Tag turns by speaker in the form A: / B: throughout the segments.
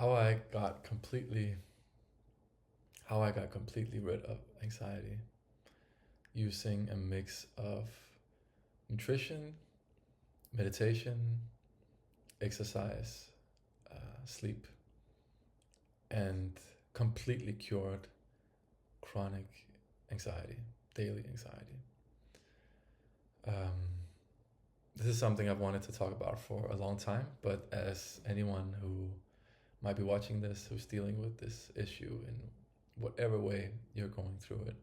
A: how I got completely how I got completely rid of anxiety using a mix of nutrition, meditation, exercise, sleep, and completely cured chronic anxiety, daily anxiety. Um, this is something I've wanted to talk about for a long time, but as anyone who might be watching this who's dealing with this issue in whatever way you're going through it,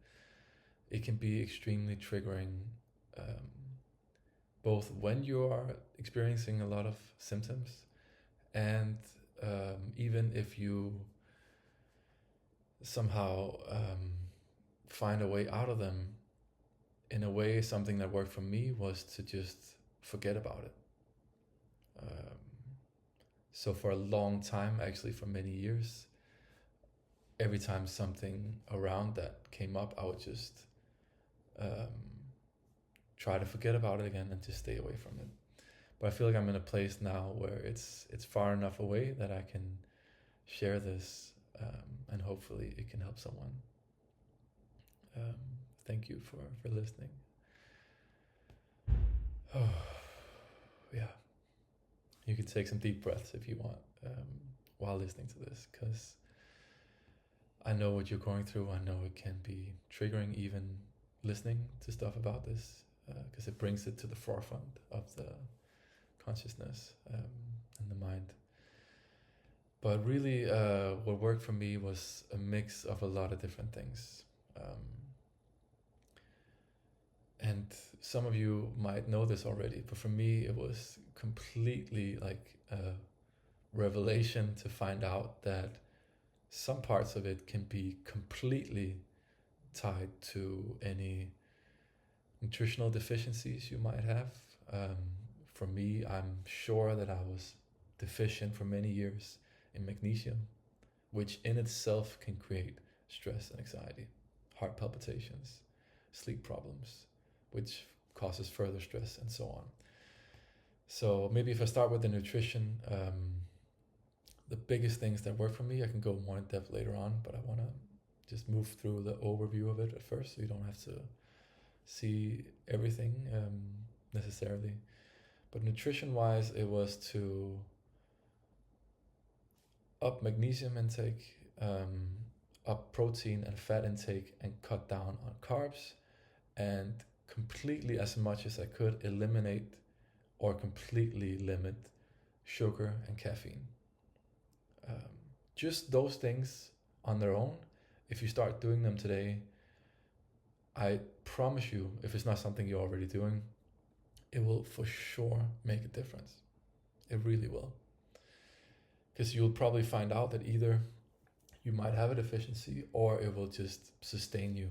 A: it can be extremely triggering, um, both when you are experiencing a lot of symptoms and even if you somehow find a way out of them. In a way, something that worked for me was to just forget about it. Um, so for a long time, actually for many years, every time something around that came up, I would just um, try to forget about it again and just stay away from it. But I feel like I'm in a place now where it's far enough away that I can share this, and hopefully it can help someone. Um, Thank you for listening. Oh, yeah. You can take some deep breaths if you want, while listening to this, because I know what you're going through. I know it can be triggering even listening to stuff about this, because it brings it to the forefront of the consciousness, and the mind. But really, what worked for me was a mix of a lot of different things. And some of you might know this already, but for me, it was completely like a revelation to find out that some parts of it can be completely tied to any nutritional deficiencies you might have. Um, for me, I'm sure that I was deficient for many years in magnesium, which in itself can create stress and anxiety, heart palpitations, sleep problems, which causes further stress and so on. So maybe if I start with the nutrition, the biggest things that work for me, I can go more in depth later on, but I want to just move through the overview of it at first so you don't have to see everything, necessarily. But nutrition wise, it was to up magnesium intake, up protein and fat intake, and cut down on carbs, and completely, as much as I could, eliminate or completely limit sugar and caffeine. Just those things on their own, if you start doing them today, I promise you, if it's not something you're already doing, it will for sure make a difference. It really will. Because you'll probably find out that either you might have a deficiency or it will just sustain you,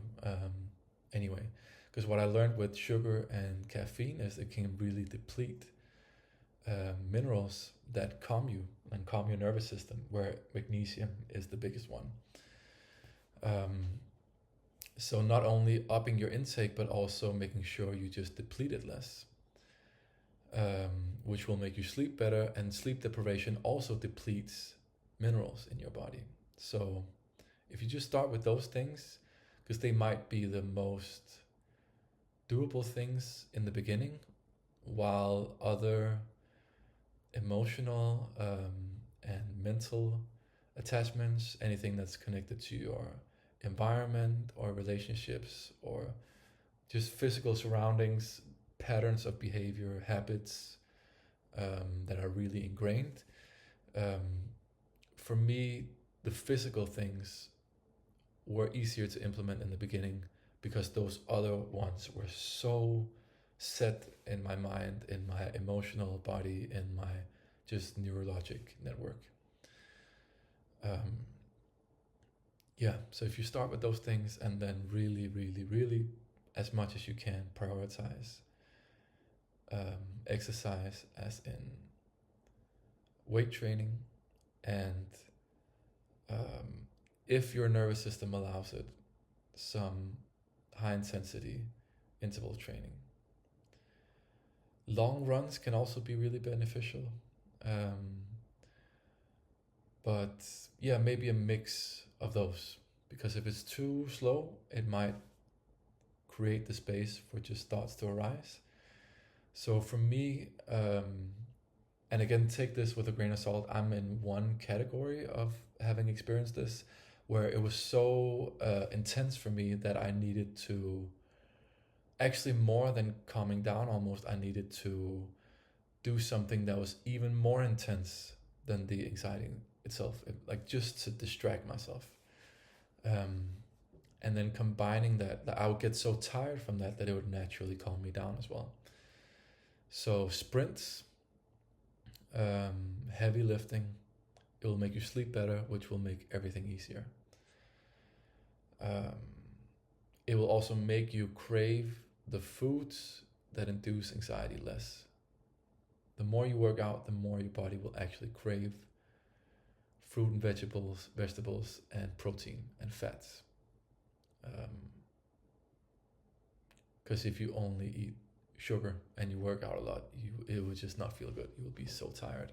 A: anyway. Because what I learned with sugar and caffeine is it can really deplete minerals that calm you and calm your nervous system, where magnesium is the biggest one. So not only upping your intake, but also making sure you just deplete it less, which will make you sleep better. And sleep deprivation also depletes minerals in your body. So if you just start with those things, because they might be the most doable things in the beginning, while other emotional, and mental attachments, anything that's connected to your environment or relationships or just physical surroundings, patterns of behavior, habits, that are really ingrained. For me, the physical things were easier to implement in the beginning because those other ones were so set in my mind, in my emotional body, in my just neurologic network. Yeah, so if you start with those things and then really, really, really, as much as you can, prioritize exercise, as in weight training, and if your nervous system allows it, some high intensity interval training. Long runs can also be really beneficial. But yeah, maybe a mix of those, because if it's too slow, it might create the space for just thoughts to arise. So for me, and again, take this with a grain of salt, I'm in one category of having experienced this, where it was so intense for me that I needed to, actually more than calming down almost, I needed to do something that was even more intense than the anxiety itself, like just to distract myself. Um, and then combining that I would get so tired from that it would naturally calm me down as well. So sprints, heavy lifting, it will make you sleep better, which will make everything easier. Um, it will also make you crave the foods that induce anxiety less. The more you work out, the more your body will actually crave fruit and vegetables, and protein and fats. Because if you only eat sugar and you work out a lot, it will just not feel good. You will be so tired.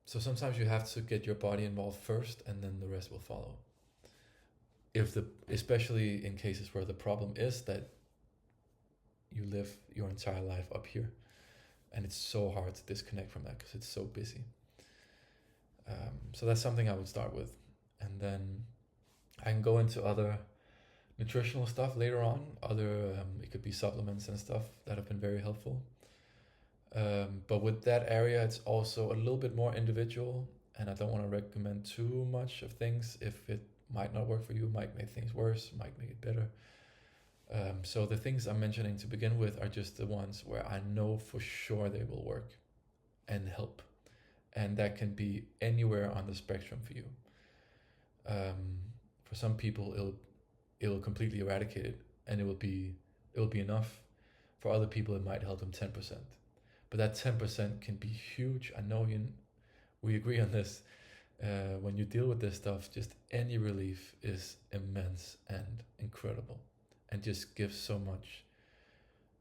A: So sometimes you have to get your body involved first, and then the rest will follow. Especially in cases where the problem is that you live your entire life up here, and it's so hard to disconnect from that because it's so busy. So that's something I would start with, and then I can go into other nutritional stuff later on. It could be supplements and stuff that have been very helpful. But with that area, it's also a little bit more individual, and I don't want to recommend too much of things if it might not work for you, might make things worse, might make it better. So the things I'm mentioning to begin with are just the ones where I know for sure they will work and help. And that can be anywhere on the spectrum for you. For some people, it'll completely eradicate it, and it will be enough. For other people, it might help them 10%. But that 10% can be huge. I know we agree on this. When you deal with this stuff, just any relief is immense and incredible, and just gives so much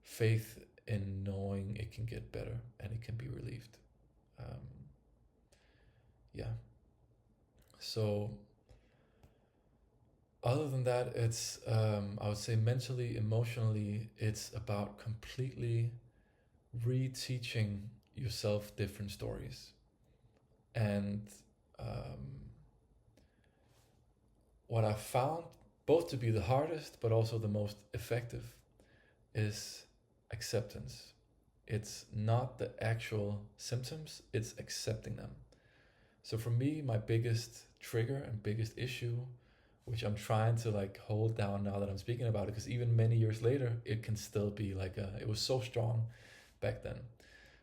A: faith in knowing it can get better and it can be relieved. Yeah. So other than that, it's I would say mentally, emotionally, it's about completely reteaching yourself different stories. And what I found both to be the hardest but also the most effective is acceptance. It's not the actual symptoms, it's accepting them. So for me, my biggest trigger and biggest issue, which I'm trying to like hold down now that I'm speaking about it, because even many years later, it can still be like it was so strong back then.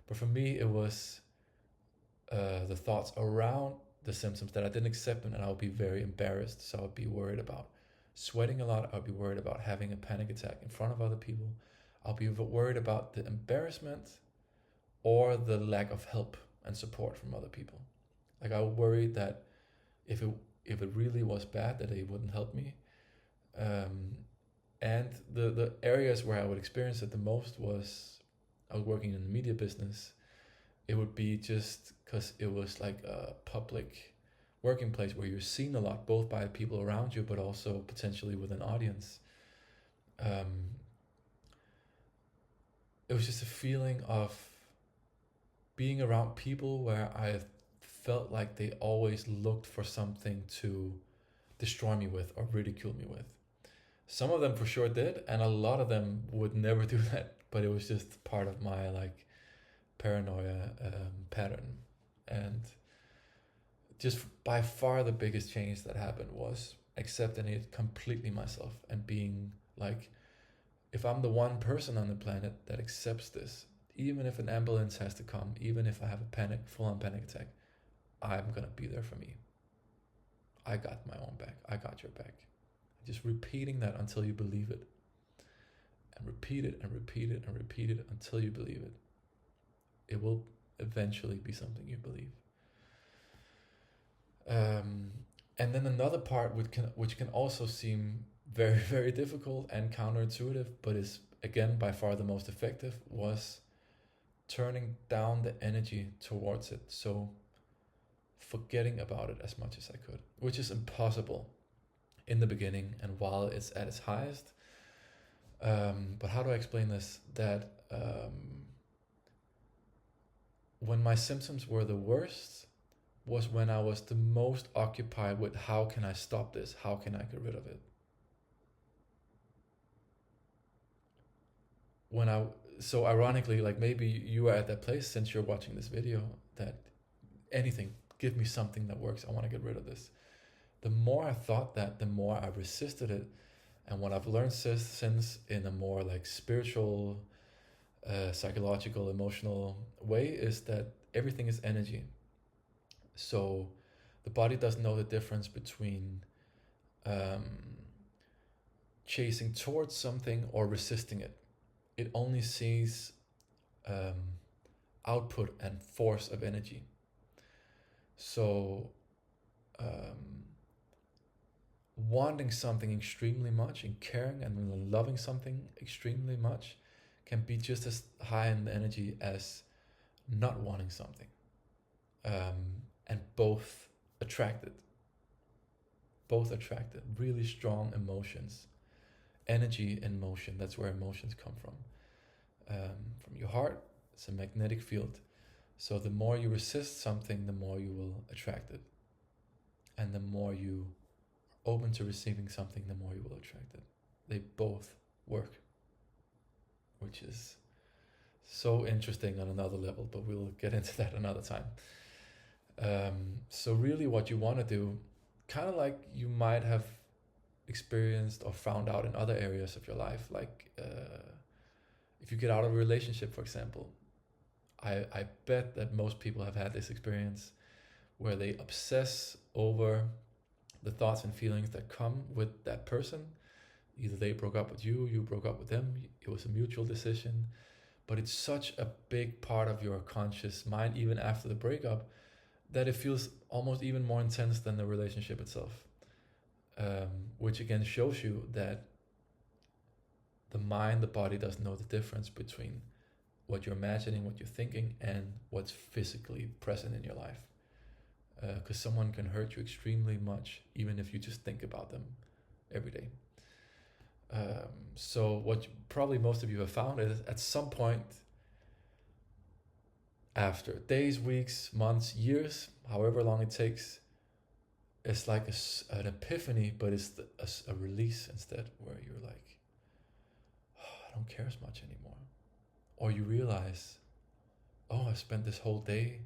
A: But for me, it was the thoughts around the symptoms that I didn't accept them, and I would be very embarrassed. So I would be worried about sweating a lot. I would be worried about having a panic attack in front of other people. I'll be worried about the embarrassment or the lack of help and support from other people. Like I would worry that if it really was bad, that they wouldn't help me. And the areas where I would experience it the most was I was working in the media business. It would be just because it was like a public working place where you're seen a lot, both by people around you, but also potentially with an audience. It was just a feeling of being around people where I felt like they always looked for something to destroy me with or ridicule me with. Some of them for sure did, and a lot of them would never do that, but it was just part of my like paranoia pattern. And just by far the biggest change that happened was accepting it completely myself and being like, if I'm the one person on the planet that accepts this, even if an ambulance has to come, even if I have a full-on panic attack, I'm gonna be there for me. I got my own back. I got your back. Just repeating that until you believe it. And repeat it and repeat it and repeat it until you believe it. It will eventually be something you believe. And then another part which can also seem very, very difficult and counterintuitive, but is again by far the most effective, was turning down the energy towards it. So forgetting about it as much as I could, which is impossible in the beginning and while it's at its highest. But how do I explain this? That when my symptoms were the worst was when I was the most occupied with how can I stop this? How can I get rid of it? So ironically, like maybe you are at that place since you're watching this video, that anything, give me something that works. I want to get rid of this. The more I thought that, the more I resisted it. And what I've learned since in a more like spiritual, psychological, emotional way is that everything is energy. So the body doesn't know the difference between chasing towards something or resisting it. It only sees output and force of energy. So wanting something extremely much and caring and loving something extremely much can be just as high in energy as not wanting something. And both attracted. Really strong emotions. Energy and motion, that's where emotions come from. From your heart, it's a magnetic field. So the more you resist something, the more you will attract it. And the more you are open to receiving something, the more you will attract it. They both work, which is so interesting on another level, but we'll get into that another time. So really what you want to do, kind of like you might have experienced or found out in other areas of your life, like if you get out of a relationship, for example, I bet that most people have had this experience where they obsess over the thoughts and feelings that come with that person. Either they broke up with you, you broke up with them, it was a mutual decision, but it's such a big part of your conscious mind, even after the breakup, that it feels almost even more intense than the relationship itself. Which again shows you that the mind, the body doesn't know the difference between what you're imagining, what you're thinking, and what's physically present in your life. Because someone can hurt you extremely much, even if you just think about them every day. So what probably most of you have found is at some point, after days, weeks, months, years, however long it takes, it's like an epiphany, but it's a release instead, where you're like, oh, I don't care as much anymore. Or you realize, oh, I spent this whole day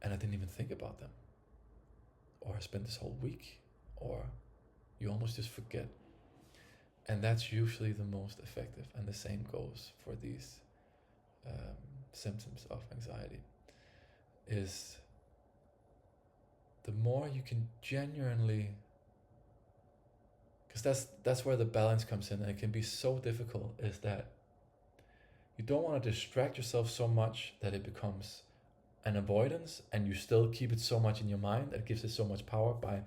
A: and I didn't even think about them. Or I spent this whole week. Or you almost just forget. And that's usually the most effective. And the same goes for these symptoms of anxiety. Is the more you can genuinely, because that's where the balance comes in, and it can be so difficult, is that you don't want to distract yourself so much that it becomes an avoidance, and you still keep it so much in your mind that it gives it so much power by,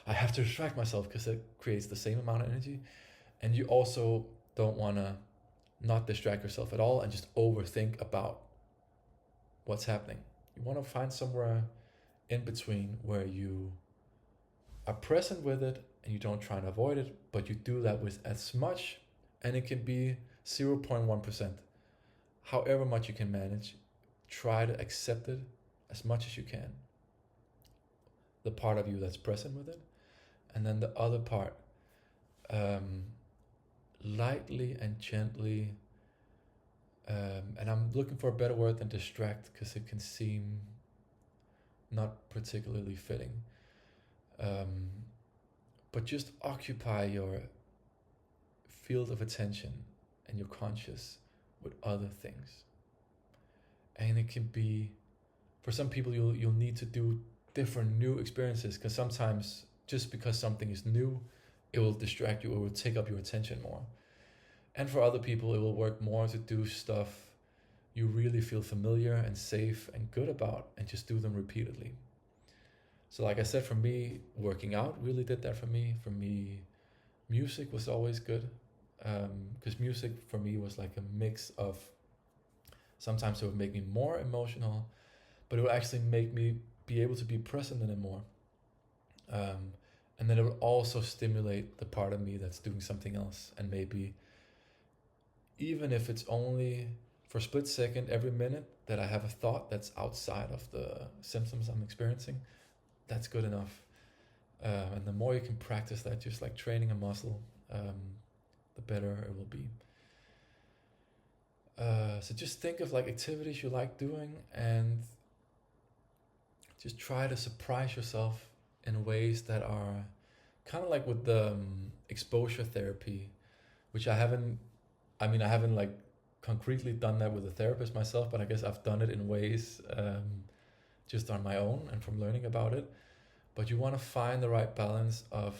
A: I have to distract myself, because it creates the same amount of energy. And you also don't want to not distract yourself at all and just overthink about what's happening. You want to find somewhere in between where you are present with it and you don't try and avoid it, but you do that with as much, and it can be 0.1%. However much you can manage, try to accept it as much as you can. The part of you that's present with it, and then the other part, lightly and gently, and I'm looking for a better word than distract, because it can seem not particularly fitting, but just occupy your field of attention and your conscious with other things. And it can be, for some people, you'll need to do different new experiences, because sometimes just because something is new, it will distract you, or will take up your attention more. And for other people, it will work more to do stuff you really feel familiar and safe and good about, and just do them repeatedly. So like I said, for me, working out really did that for me. For me, music was always good, because music for me was like a mix of, sometimes it would make me more emotional, but it would actually make me be able to be present in it more. Um, and then it would also stimulate the part of me that's doing something else, and maybe even if it's only for a split second every minute that I have a thought that's outside of the symptoms I'm experiencing, that's good enough. And the more you can practice that, just like training a muscle, the better it will be. So just think of like activities you like doing, and just try to surprise yourself in ways that are kind of like with the exposure therapy, which I haven't like concretely done that with a therapist myself, but I guess I've done it in ways just on my own and from learning about it. But you want to find the right balance of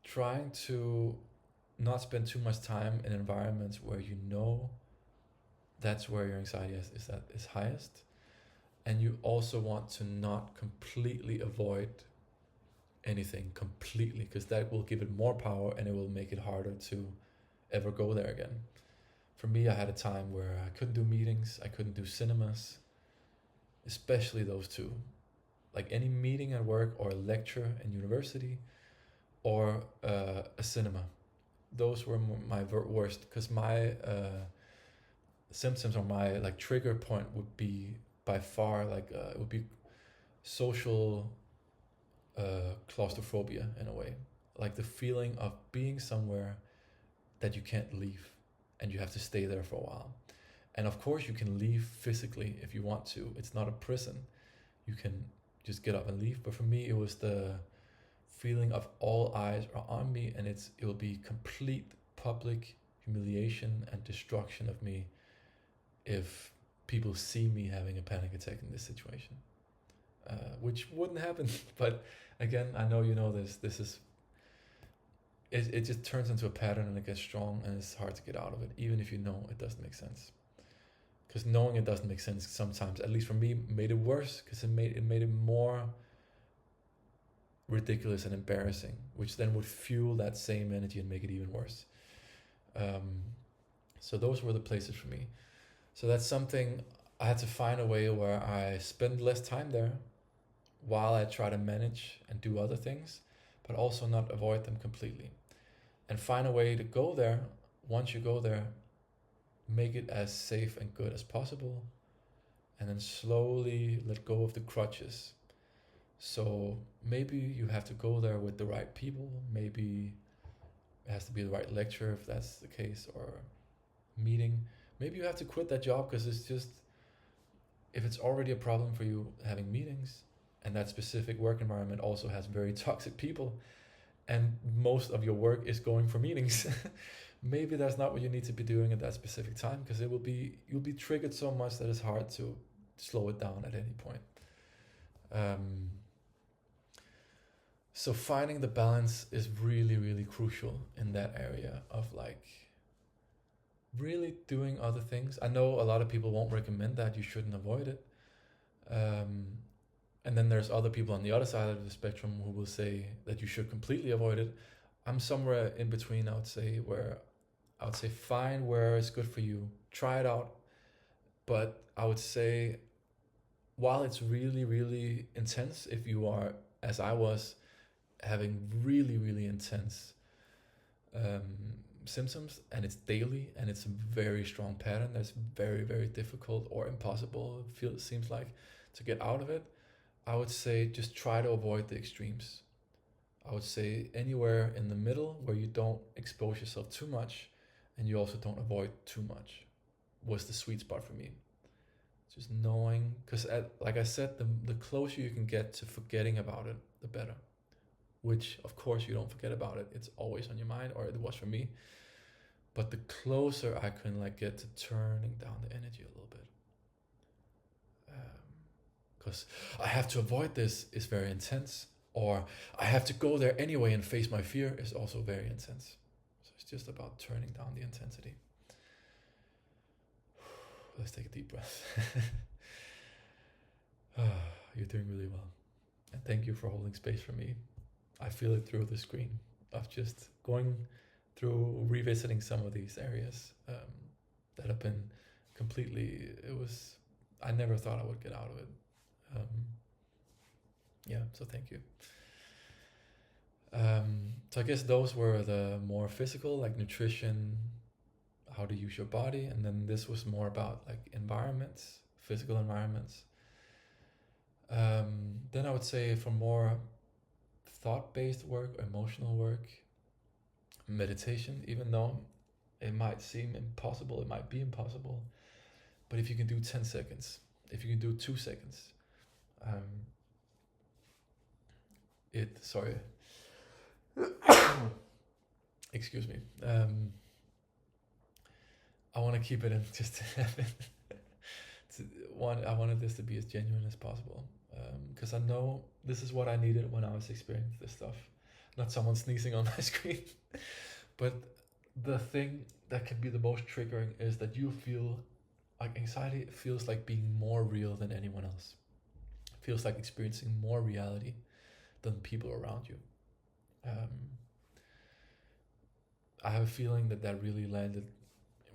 A: trying to not spend too much time in environments where you know that's where your anxiety is highest. And you also want to not completely avoid anything completely, because that will give it more power and it will make it harder to ever go there again. For me, I had a time where I couldn't do meetings, I couldn't do cinemas, especially those two. Like any meeting at work or a lecture in university or a cinema. Those were my worst, because my symptoms or my like trigger point would be by far like it would be social claustrophobia in a way, like the feeling of being somewhere that you can't leave and you have to stay there for a while. And of course you can leave physically if you want to, it's not a prison, you can just get up and leave. But for me it was the feeling of all eyes are on me, and it will be complete public humiliation and destruction of me if people see me having a panic attack in this situation, which wouldn't happen. But again, I know you know this. This is it just turns into a pattern and it gets strong, and it's hard to get out of it, even if you know it doesn't make sense. Because knowing it doesn't make sense sometimes, at least for me, made it worse, because it made it more ridiculous and embarrassing, which then would fuel that same energy and make it even worse. So those were the places for me. So that's something I had to find a way where I spend less time there while I try to manage and do other things, but also not avoid them completely. And find a way to go there. Once you go there, make it as safe and good as possible, and then slowly let go of the crutches. So maybe you have to go there with the right people. Maybe it has to be the right lecture if that's the case, or meeting. Maybe you have to quit that job because it's just, if it's already a problem for you having meetings, and that specific work environment also has very toxic people, and most of your work is going for meetings, maybe that's not what you need to be doing at that specific time, because you'll be triggered so much that it's hard to slow it down at any point. So finding the balance is really, really crucial in that area of like really doing other things. I know a lot of people won't recommend that, you shouldn't avoid it. And then there's other people on the other side of the spectrum who will say that you should completely avoid it. I'm somewhere in between, I would say, where I would say find where it's good for you, try it out. But I would say, while it's really, really intense, if you are, as I was, having really, really intense symptoms, and it's daily, and it's a very strong pattern that's very, very difficult or impossible, it seems like, to get out of it, I would say just try to avoid the extremes. I would say anywhere in the middle where you don't expose yourself too much and you also don't avoid too much was the sweet spot for me. Just knowing, because like I said, the closer you can get to forgetting about it, the better. Which, of course, you don't forget about it. It's always on your mind, or it was for me. But the closer I can like get to turning down the energy a little bit. Because I have to avoid this is very intense. Or I have to go there anyway and face my fear is also very intense. So it's just about turning down the intensity. Let's take a deep breath. You're doing really well. And thank you for holding space for me. I feel it through the screen of just going through, revisiting some of these areas that have been completely, I never thought I would get out of it. Yeah, so thank you. So I guess those were the more physical, like nutrition, how to use your body, and then this was more about like environments, physical environments. Then I would say for more thought-based work, emotional work, meditation, even though it might seem impossible, it might be impossible, but if you can do 10 seconds, if you can do 2 seconds, sorry, excuse me, I want to keep it in just I wanted this to be as genuine as possible, because I know this is what I needed when I was experiencing this stuff. Not someone sneezing on my screen, but the thing that can be the most triggering is that you feel like anxiety feels like being more real than anyone else. It feels like experiencing more reality than people around you. I have a feeling that really landed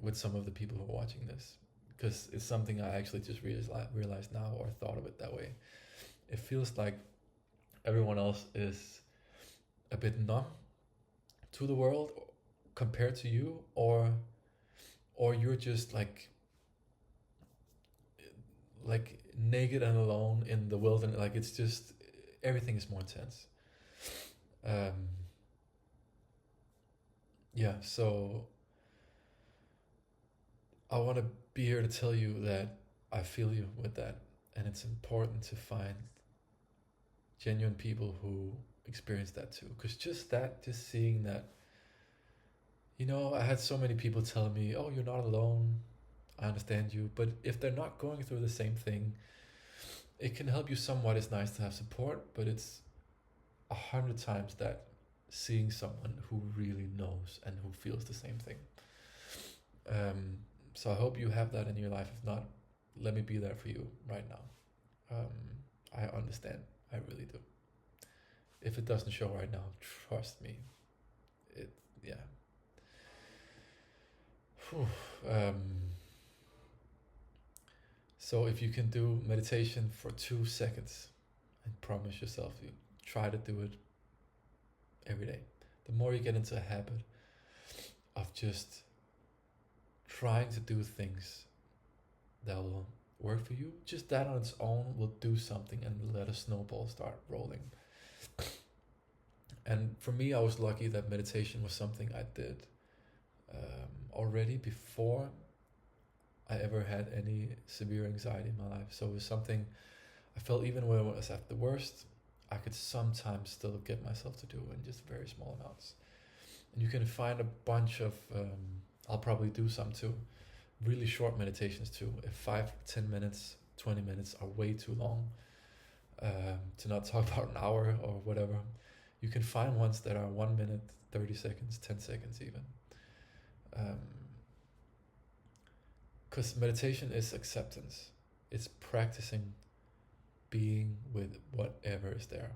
A: with some of the people who are watching this, because it's something I actually just realized now, or thought of it that way. It feels like everyone else is a bit numb to the world compared to you, or you're just like naked and alone in the wilderness. Like it's just everything is more intense. Yeah, so I want to be here to tell you that I feel you with that, and it's important to find genuine people who experience that too, because just seeing that, I had so many people telling me, oh, you're not alone, I understand you, but if they're not going through the same thing, it can help you somewhat. It's nice to have support, but it's 100 times that seeing someone who really knows and who feels the same thing. So I hope you have that in your life. If not, let me be there for you right now. I understand. I really do. If it doesn't show right now, trust me. Yeah. So if you can do meditation for 2 seconds, and promise yourself you try to do it every day. The more you get into a habit of just trying to do things that will work for you, just that on its own will do something and let a snowball start rolling. And for me, I was lucky that meditation was something I did already before I ever had any severe anxiety in my life. So it was something I felt even when I was at the worst, I could sometimes still get myself to do in just very small amounts. And you can find a bunch of, I'll probably do some too, really short meditations too. If 5, 10 minutes, 20 minutes are way too long, to not talk about an hour or whatever, you can find ones that are 1 minute, 30 seconds, 10 seconds even. Because meditation is acceptance. It's practicing being with whatever is there.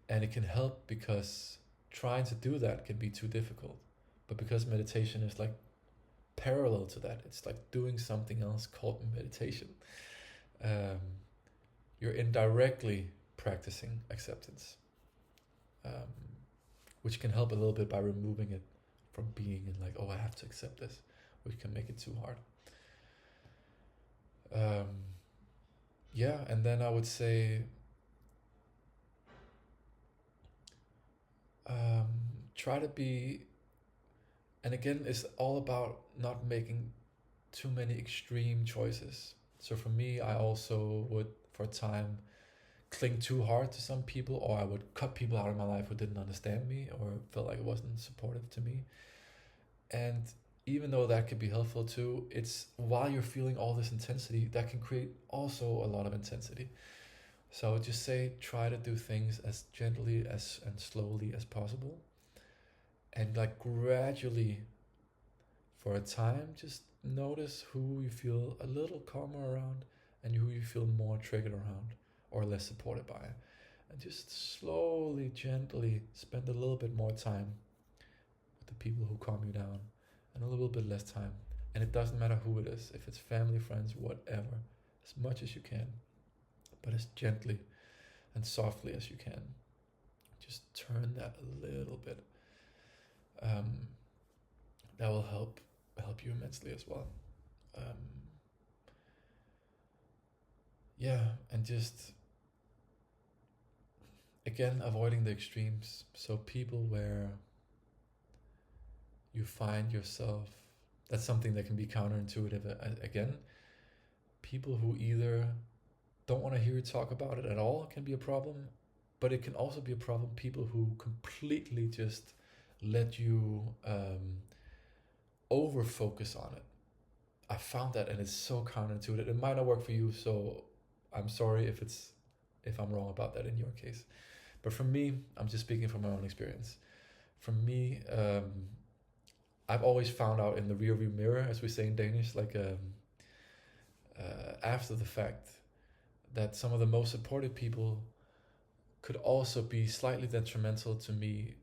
A: And it can help because trying to do that can be too difficult. But because meditation is like parallel to that, it's like doing something else called meditation. You're indirectly practicing acceptance, which can help a little bit by removing it from being in like, oh, I have to accept this, which can make it too hard. Yeah, and then I would say try to be, and again, it's all about not making too many extreme choices. So for me, I also would, for a time, cling too hard to some people, or I would cut people out of my life who didn't understand me or felt like it wasn't supportive to me. And even though that could be helpful too, it's while you're feeling all this intensity, that can create also a lot of intensity. So I would just say, try to do things as gently and slowly as possible. And like gradually, for a time, just notice who you feel a little calmer around and who you feel more triggered around or less supported by. And just slowly, gently spend a little bit more time with the people who calm you down and a little bit less time. And it doesn't matter who it is, if it's family, friends, whatever, as much as you can, but as gently and softly as you can. Just turn that a little bit. That will help you immensely as well. Yeah, and just again avoiding the extremes. So people where you find yourself, that's something that can be counterintuitive. Again, people who either don't want to hear you talk about it at all can be a problem, but it can also be a problem people who completely just let you over focus on it. I found that, and it's so counterintuitive. It might not work for you, so I'm sorry if I'm wrong about that in your case. But for me, I'm just speaking from my own experience. For me, I've always found out in the rearview mirror, as we say in Danish, like after the fact, that some of the most supportive people could also be slightly detrimental to me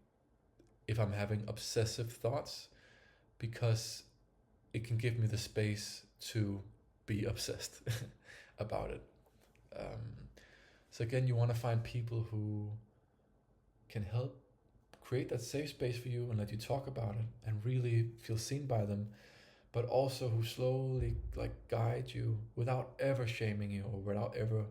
A: if I'm having obsessive thoughts, because it can give me the space to be obsessed about it. So again, you want to find people who can help create that safe space for you and let you talk about it and really feel seen by them, but also who slowly like guide you without ever shaming you or without ever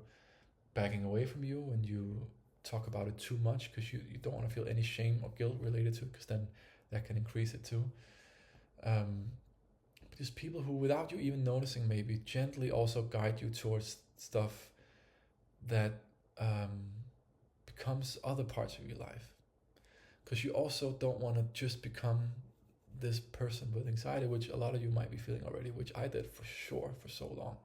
A: backing away from you when you talk about it too much, because you don't want to feel any shame or guilt related to it, because then that can increase it too. Just people who, without you even noticing, maybe gently also guide you towards stuff that becomes other parts of your life. Because you also don't want to just become this person with anxiety, which a lot of you might be feeling already, which I did for sure for so long.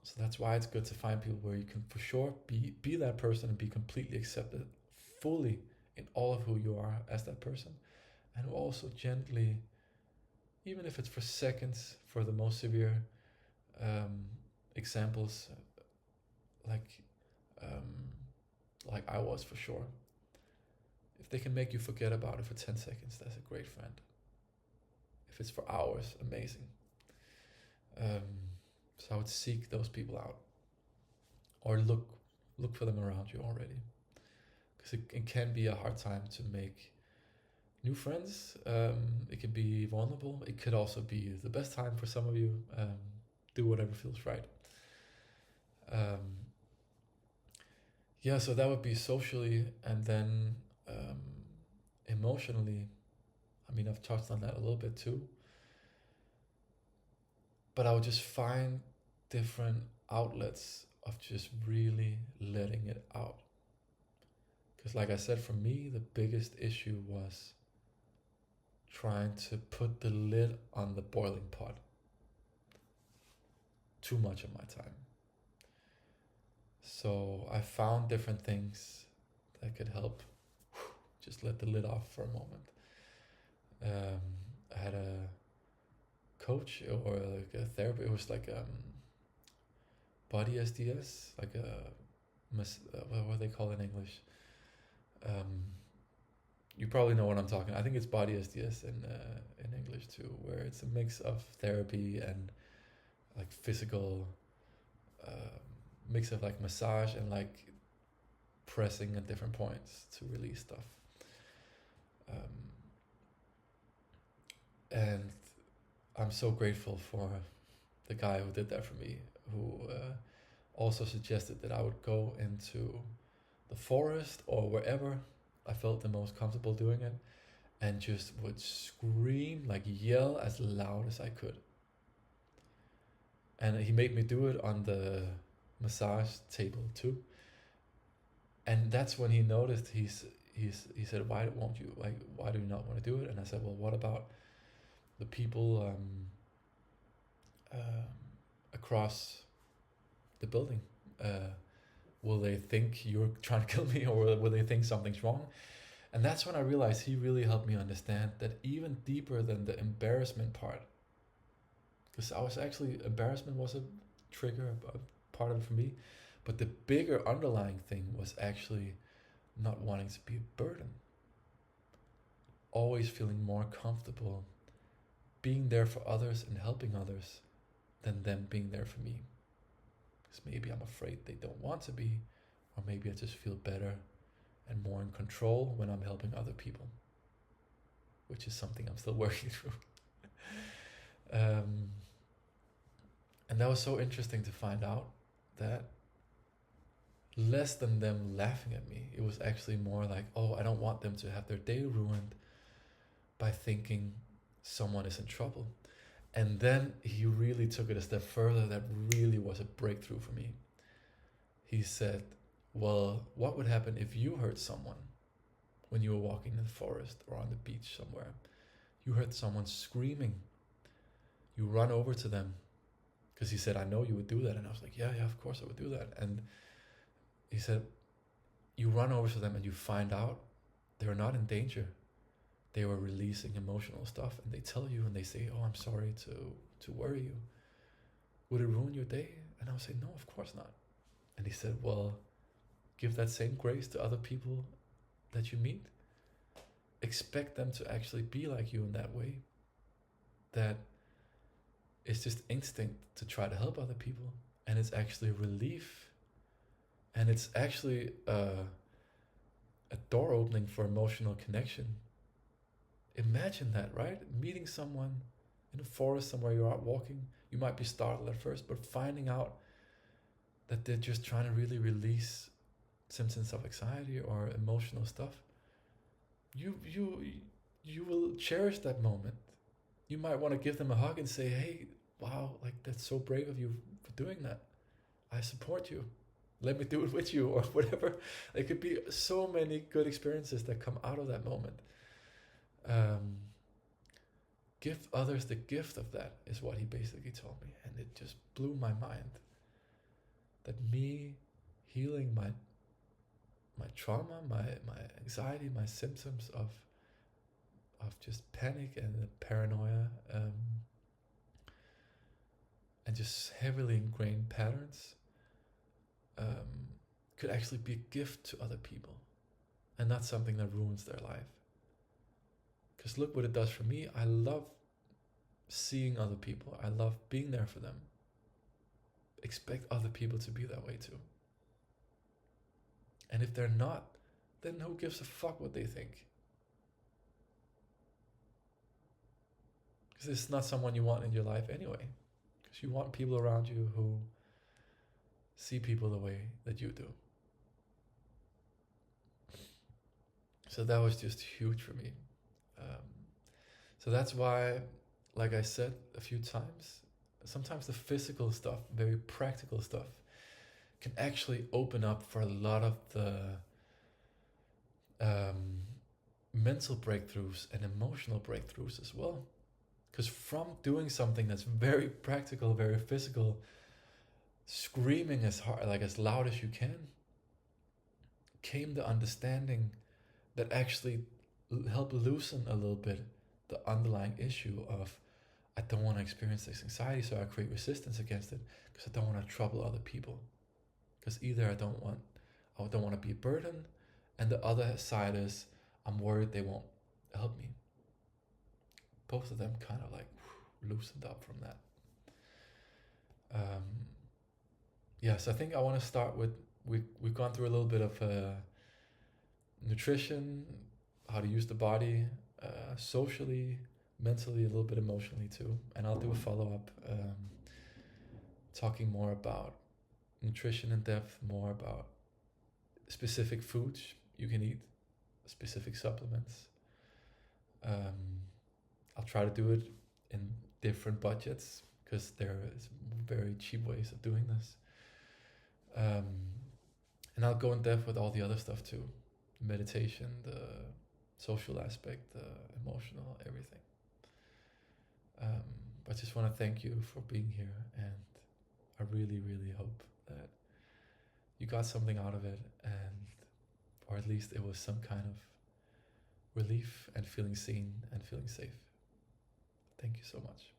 A: So that's why it's good to find people where you can for sure be that person and be completely accepted fully in all of who you are as that person, and who also gently, even if it's for seconds, for the most severe examples, like I was for sure. If they can make you forget about it for 10 seconds, that's a great friend. If it's for hours, amazing. So I would seek those people out, or look for them around you already, because it can be a hard time to make new friends. It can be vulnerable. It could also be the best time for some of you. Do whatever feels right. Yeah, so that would be socially, and then emotionally. I mean, I've touched on that a little bit too. But I would just find different outlets of just really letting it out. Because like I said, for me, the biggest issue was trying to put the lid on the boiling pot too much of my time. So I found different things that could help just let the lid off for a moment. I had a coach or like a therapist. It was like body SDS, like what they call it in English. You probably know what I'm talking. I think it's body SDS in English too, where it's a mix of therapy and like physical, mix of like massage and like pressing at different points to release stuff. And I'm so grateful for the guy who did that for me, who also suggested that I would go into the forest or wherever I felt the most comfortable doing it, and just would scream, like yell as loud as I could. And he made me do it on the massage table too. And that's when he noticed. He said, why won't you, like, why do you not want to do it? And I said, well, what about the people across the building? Will they think you're trying to kill me, or will they think something's wrong? And that's when I realized he really helped me understand that even deeper than the embarrassment part, because embarrassment was a trigger, a part of it for me, but the bigger underlying thing was actually not wanting to be a burden. Always feeling more comfortable being there for others and helping others than them being there for me. Because maybe I'm afraid they don't want to be, or maybe I just feel better and more in control when I'm helping other people, which is something I'm still working through. And that was so interesting to find out that less than them laughing at me, it was actually more like, oh, I don't want them to have their day ruined by thinking someone is in trouble. And then he really took it a step further. That really was a breakthrough for me. He said, well, what would happen if you hurt someone when you were walking in the forest or on the beach somewhere? You heard someone screaming. You run over to them. Because he said, I know you would do that. And I was like, yeah, of course I would do that. And he said, you run over to them and you find out they're not in danger. They were releasing emotional stuff, and they tell you and they say, oh, I'm sorry to worry you. Would it ruin your day? And I would say, no, of course not. And he said, well, give that same grace to other people that you meet. Expect them to actually be like you in that way. That it's just instinct to try to help other people. And it's actually a relief. And it's actually a door opening for emotional connection. Imagine that, right? Meeting someone in a forest somewhere, you're out walking. You might be startled at first, but finding out that they're just trying to really release symptoms of anxiety or emotional stuff, you will cherish that moment. You might want to give them a hug and say, hey, wow, like that's so brave of you for doing that. I support you. Let me do it with you, or whatever. There could be so many good experiences that come out of that moment. Give others the gift of that is what he basically told me, and it just blew my mind. That me healing my trauma, my anxiety, my symptoms of just panic and paranoia, and just heavily ingrained patterns, could actually be a gift to other people, and not something that ruins their life. Because look what it does for me. I love seeing other people. I love being there for them. Expect other people to be that way too. And if they're not, then who gives a fuck what they think? Because it's not someone you want in your life anyway. Because you want people around you who see people the way that you do. So that was just huge for me. So that's why, like I said a few times, sometimes the physical stuff, very practical stuff, can actually open up for a lot of the mental breakthroughs and emotional breakthroughs as well. Because from doing something that's very practical, very physical, screaming as hard, like as loud as you can, came the understanding that actually helped loosen a little bit the underlying issue of, I don't want to experience this anxiety, so I create resistance against it because I don't want to trouble other people. Because either I don't want to be a burden, and the other side is I'm worried they won't help me. Both of them kind of like loosened up from that. So I think I want to start with, we've gone through a little bit of nutrition, how to use the body, socially, mentally, a little bit emotionally too. And I'll do a follow-up talking more about nutrition in depth, more about specific foods you can eat, specific supplements. I'll try to do it in different budgets because there is very cheap ways of doing this. And I'll go in depth with all the other stuff too. Meditation, the social aspect, the emotional, everything. I just want to thank you for being here, and I really, really hope that you got something out of it, or at least it was some kind of relief and feeling seen and feeling safe. Thank you so much.